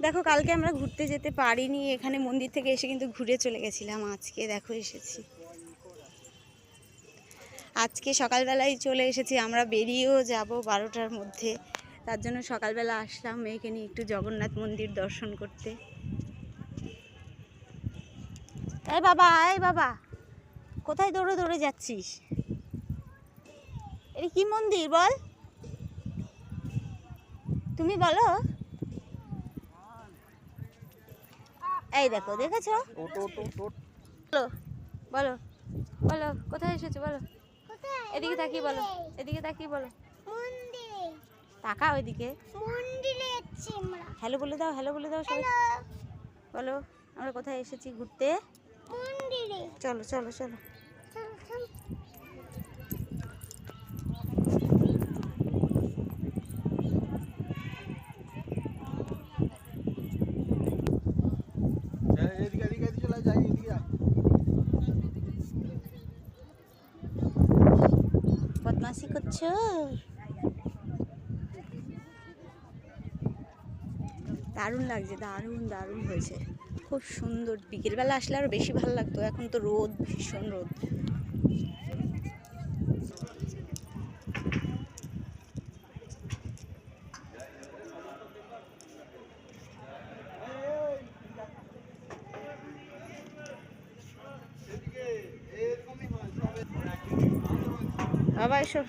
দেখো কালকে আমরা ঘুরতে যেতে পারিনি, এখানে মন্দির থেকে এসে কিন্তু ঘুরে চলে গেছিলাম। আজকে দেখো এসেছি, আজকে সকালবেলায় চলে এসেছি। আমরা বেরিয়েও যাব 12টার মধ্যে, তার জন্য সকালবেলা আসলাম মেয়েকে নিয়ে একটু জগন্নাথ মন্দির দর্শন করতে। এই বাবা, এই বাবা, কোথায় দৌড়ে দৌড়ে যাচ্ছিস? এটা কি মন্দির বল, তুমি বলো। এই দেখো, দেখেছো? বলো বলো বলো, কোথায় এসেছো বলো। এদিকে তাকিয়ে বলো, এদিকে তাকিয়ে বলো। তাকা ওইদিকে। হ্যালো বলে দাও, হ্যালো বলে দাও সবাই। বলো আমরা কোথায় এসেছি ঘুরতে। চলো চলো চলো। বদমাশি করছো? দারুণ লাগছে, দারুণ দারুণ হয়েছে, খুব সুন্দর। বিকেলবেলা আসলে আরো বেশি ভালো লাগতো, এখন তো রোদ, ভীষণ রোদ। বাবা এসো।